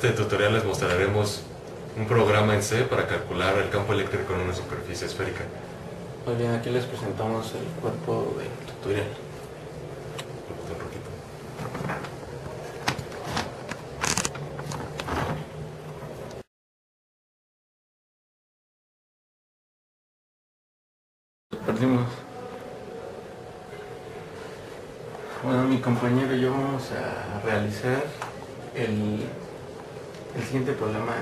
este tutorial les mostraremos un programa en C para calcular el campo eléctrico en una superficie esférica. Muy bien, aquí les presentamos el cuerpo del tutorial. Un poquito. Perdimos. Bueno, mi compañero y yo vamos a realizar el siguiente problema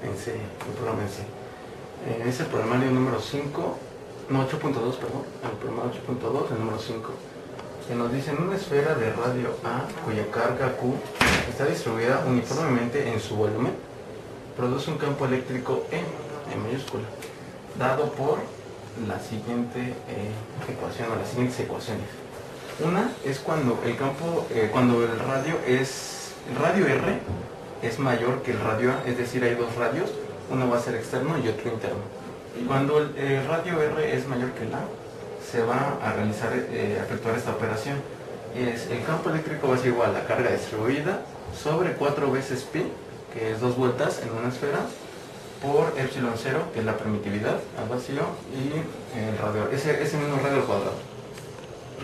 en C, el programa en C. Es el programario número 5, no 8.2, perdón, el programa 8.2, el número 5, que nos dice: en una esfera de radio A, cuya carga Q está distribuida uniformemente en su volumen, produce un campo eléctrico E, en mayúscula, dado por la siguiente ecuación o las siguientes ecuaciones. Una es cuando el campo, cuando el radio R es mayor que el radio A, es decir, hay dos radios, uno va a ser externo y otro interno. Y cuando el radio R es mayor que el A, se va a realizar, efectuar esta operación. El campo eléctrico va a ser igual a la carga distribuida sobre 4 veces pi, que es 2 vueltas en una esfera, por epsilon 0, que es la permitividad al vacío, y el radio, ese mismo radio al cuadrado.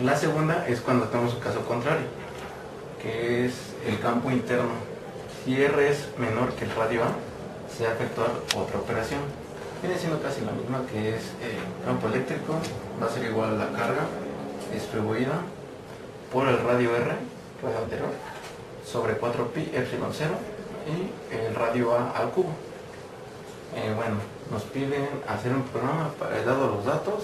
La segunda es cuando tenemos un caso contrario, que es el campo interno. Si R es menor que el radio A, se va a efectuar otra operación. Viene siendo casi la misma, que es campo eléctrico va a ser igual a la carga distribuida por el radio R, radio anterior, sobre 4pi epsilon 0 y el radio A al cubo. Bueno, nos piden hacer un programa dado los datos,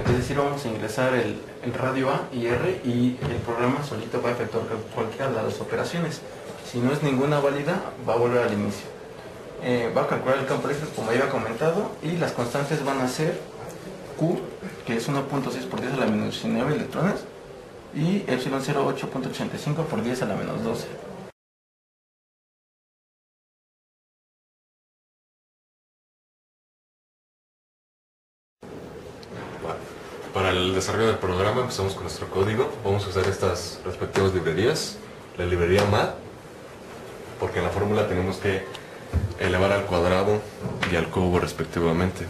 es decir, vamos a ingresar el radio A y R, y el programa solito va a efectuar cualquiera de las operaciones. Si no es ninguna válida, va a volver al inicio. Va a calcular el campo eléctrico como ya había comentado, y las constantes van a ser Q, que es 1.6 por 10 a la menos 19 electrones, y epsilon 0, 8.85 por 10 a la menos 12. Para el desarrollo del programa empezamos con nuestro código. Vamos a usar estas respectivas librerías. La librería MAT, porque en la fórmula tenemos que elevar al cuadrado y al cubo respectivamente.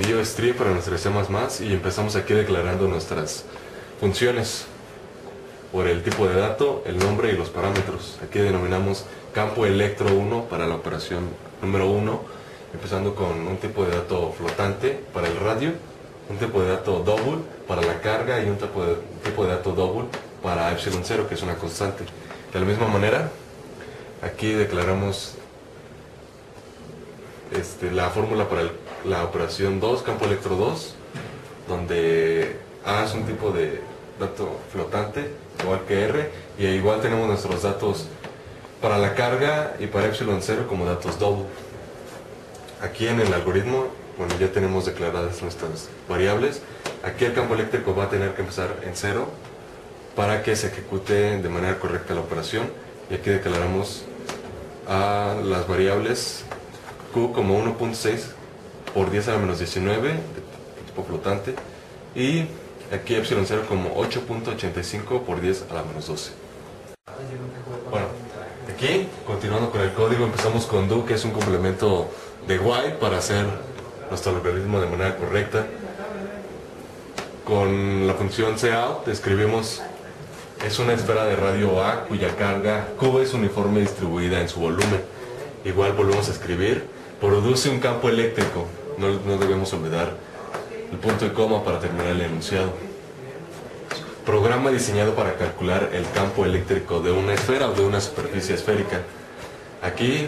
IOSTREAM para nuestras C++, y empezamos aquí declarando nuestras funciones por el tipo de dato, el nombre y los parámetros. Aquí denominamos campo electro 1 para la operación número 1, empezando con un tipo de dato flotante para el radio, un tipo de dato double para la carga y un tipo de dato double para epsilon 0, que es una constante. De la misma manera, aquí declaramos la fórmula para la operación 2, campo electro 2, donde A es un tipo de dato flotante, igual que R, y igual tenemos nuestros datos para la carga y para epsilon 0 como datos double. Aquí en el algoritmo, bueno, ya tenemos declaradas nuestras variables. Aquí el campo eléctrico va a tener que empezar en 0 para que se ejecute de manera correcta la operación. Y aquí declaramos a las variables Q como 1.6 por 10 a la menos 19, de tipo flotante, y aquí epsilon 0 como 8.85 por 10 a la menos 12. Bueno, aquí, continuando con el código, empezamos con do, que es un complemento de while para hacer nuestro algoritmo de manera correcta. Con la función cout describimos: es una esfera de radio A cuya carga Q es uniforme distribuida en su volumen. Igual volvemos a escribir: produce un campo eléctrico. No debemos olvidar el punto y coma para terminar el enunciado. Programa diseñado para calcular el campo eléctrico de una esfera o de una superficie esférica. Aquí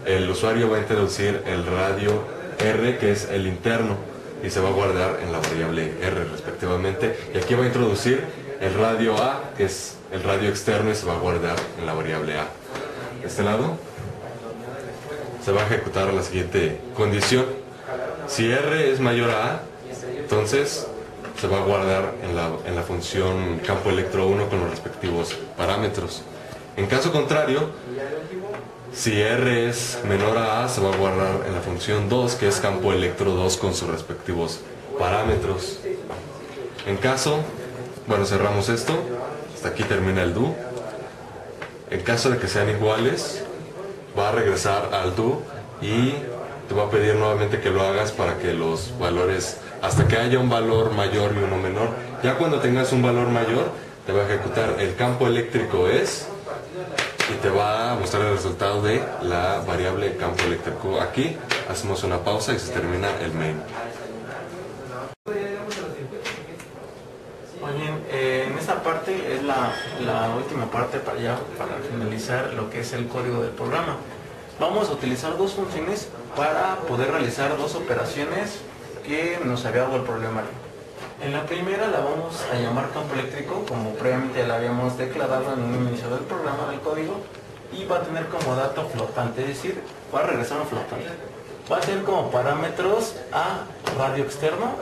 el usuario va a introducir el radio R, que es el interno, y se va a guardar en la variable R respectivamente. Y aquí va a introducir el radio A, que es el radio externo, y se va a guardar en la variable A. De este lado se va a ejecutar la siguiente condición: si R es mayor a A, entonces se va a guardar en la función campo electro 1 con los respectivos parámetros. En caso contrario, si R es menor a A, se va a guardar en la función 2, que es campo electro 2 con sus respectivos parámetros. En caso, bueno, cerramos esto, hasta aquí termina el do. En caso de que sean iguales, va a regresar al do y te va a pedir nuevamente que lo hagas para que los valores, hasta que haya un valor mayor y uno menor. Ya cuando tengas un valor mayor, te va a ejecutar el campo eléctrico es y te va a mostrar el resultado de la variable campo eléctrico. Aquí hacemos una pausa y se termina el main. Muy bien, en esta parte es la última parte para finalizar lo que es el código del programa. Vamos a utilizar dos funciones para poder realizar dos operaciones que nos había dado el problemario. En la primera la vamos a llamar campo eléctrico, como previamente la habíamos declarado en un inicio del programa del código, y va a tener como dato flotante, es decir, va a regresar un flotante. Va a tener como parámetros a radio externo,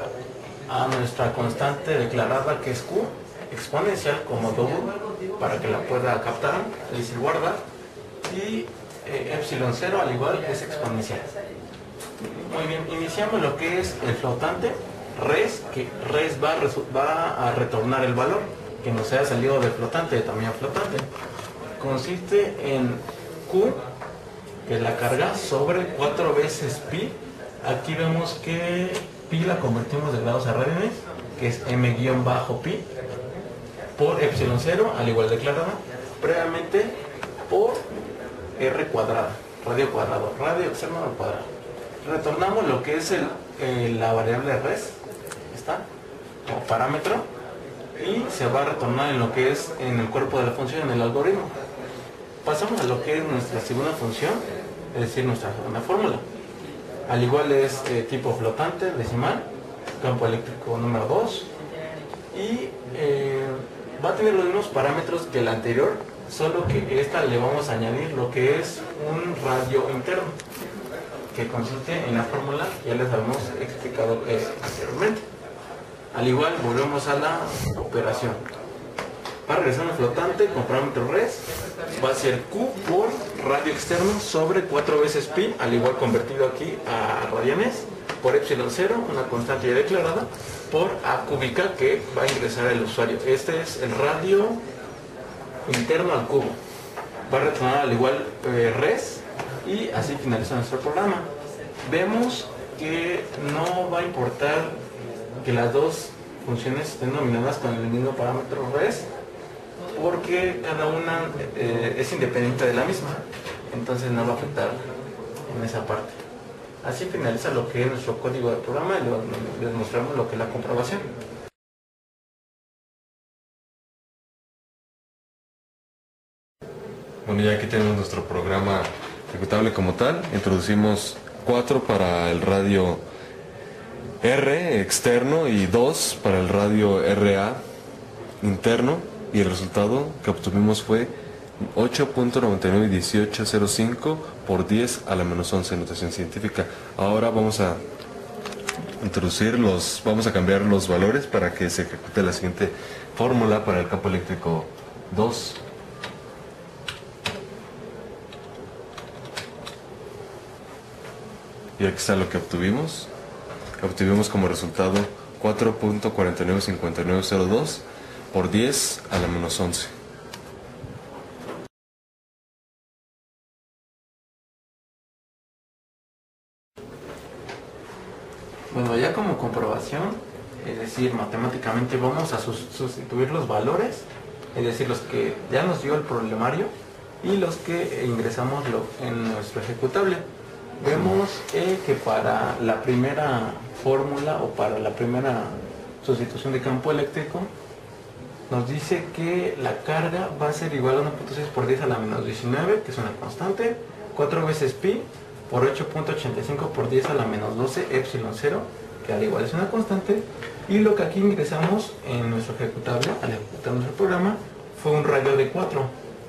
a nuestra constante declarada que es Q, exponencial como double, para que la pueda captar, es decir, guardar, y epsilon 0 al igual es exponencial. Muy bien, iniciamos lo que es el flotante res, que res va a retornar el valor que nos haya salido del flotante, de tamaño flotante. Consiste en Q, que es la carga, sobre 4 veces pi. Aquí vemos que pi la convertimos de grados a radianes, que es m-pi, por epsilon 0, al igual declarada, previamente por r cuadrada, radio cuadrado, radio externo al cuadrado. Retornamos lo que es la variable res, está, como parámetro, y se va a retornar en lo que es en el cuerpo de la función, en el algoritmo. Pasamos a lo que es nuestra segunda función, es decir, nuestra segunda fórmula. Al igual es tipo flotante, decimal, campo eléctrico número 2, y va a tener los mismos parámetros que el anterior, solo que esta le vamos a añadir lo que es un radio interno, que consiste en la fórmula que ya les habíamos explicado anteriormente. Al igual volvemos a la operación. Para regresar al flotante con parámetro res, va a ser Q por radio externo sobre 4 veces pi, al igual convertido aquí a radianes, por epsilon 0, una constante ya declarada, por A cúbica que va a ingresar el usuario. Este es el radio interno al cubo. Va a retornar al igual res, y así finaliza nuestro programa. Vemos que no va a importar que las dos funciones estén denominadas con el mismo parámetro res, porque cada una es independiente de la misma, entonces no va a afectar en esa parte. Así finaliza lo que es nuestro código de programa y les mostramos lo que es la comprobación. Bueno, ya aquí tenemos nuestro programa ejecutable como tal. Introducimos 4 para el radio R externo y 2 para el radio RA interno, y el resultado que obtuvimos fue 8.991805 por 10 a la menos 11 notación científica. Ahora vamos a vamos a cambiar los valores para que se ejecute la siguiente fórmula para el campo eléctrico 2. Y aquí está lo que obtuvimos. Obtuvimos como resultado 4.495902 por 10 a la menos 11. Bueno, ya como comprobación, es decir, matemáticamente vamos a sustituir los valores, es decir, los que ya nos dio el problemario y los que ingresamos en nuestro ejecutable. Vemos que para la primera fórmula o para la primera sustitución de campo eléctrico nos dice que la carga va a ser igual a 1.6 por 10 a la menos 19, que es una constante, 4 veces pi por 8.85 por 10 a la menos 12 epsilon 0, que al igual es una constante, y lo que aquí ingresamos en nuestro ejecutable al ejecutar nuestro programa fue un radio de 4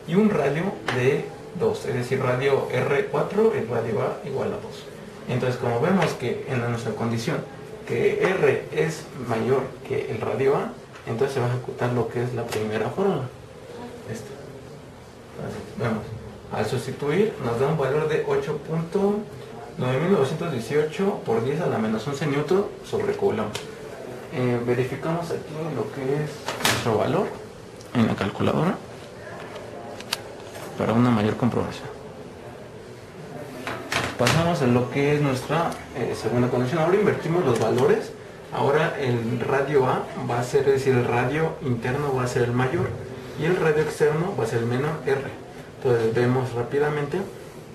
y un radio de 2, es decir, radio R4 y radio A igual a 2. Entonces, como vemos que en nuestra condición que R es mayor que el radio A, entonces se va a ejecutar lo que es la primera fórmula. Entonces, vemos, al sustituir nos da un valor de 8.9918 por 10 a la menos 11 newton sobre coulomb. Verificamos aquí lo que es nuestro valor en la calculadora. para una mayor comprobación. Pasamos a lo que es nuestra segunda condición. Ahora invertimos los valores. Ahora el radio A va a ser, es decir, el radio interno va a ser el mayor y el radio externo va a ser el menor, R. Entonces vemos rápidamente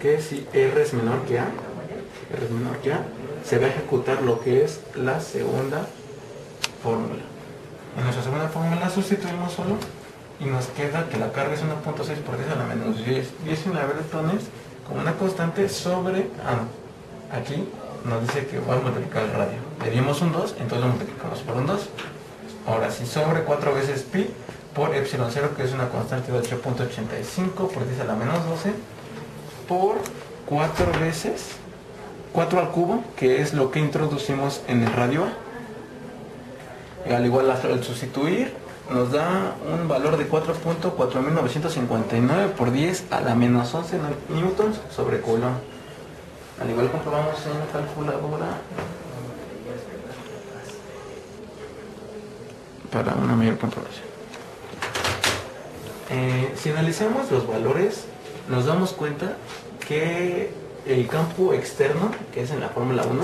que si R es menor que A, se va a ejecutar lo que es la segunda fórmula. En nuestra segunda fórmula sustituimos solo y nos queda que la carga es 1.6 por 10 a la menos 10 electrones como una constante sobre A. Aquí nos dice que va a multiplicar el radio. Le dimos un 2, entonces lo multiplicamos por un 2. Ahora sí, sobre 4 veces pi por epsilon 0, que es una constante de 8.85 por 10 a la menos 12, por 4 veces 4 al cubo, que es lo que introducimos en el radio A. Al igual al sustituir, nos da un valor de 4.4959 por 10 a la menos 11 newtons sobre coulomb. Al igual comprobamos en la calculadora para una mayor comprobación. Si analizamos los valores, nos damos cuenta que el campo externo, que es en la fórmula 1,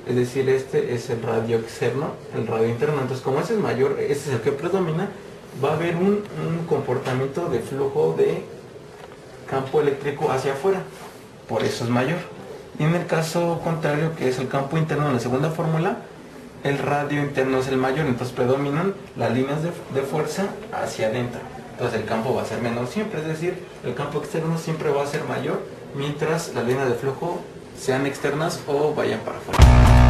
es decir, este es el radio externo, el radio interno. Entonces, como ese es mayor, este es el que predomina, va a haber un comportamiento de flujo de campo eléctrico hacia afuera. Por eso es mayor. Y en el caso contrario, que es el campo interno en la segunda fórmula, el radio interno es el mayor, entonces predominan las líneas de fuerza hacia adentro. Entonces el campo va a ser menor siempre, es decir, el campo externo siempre va a ser mayor, mientras las líneas de flujo sean externas o vayan para afuera.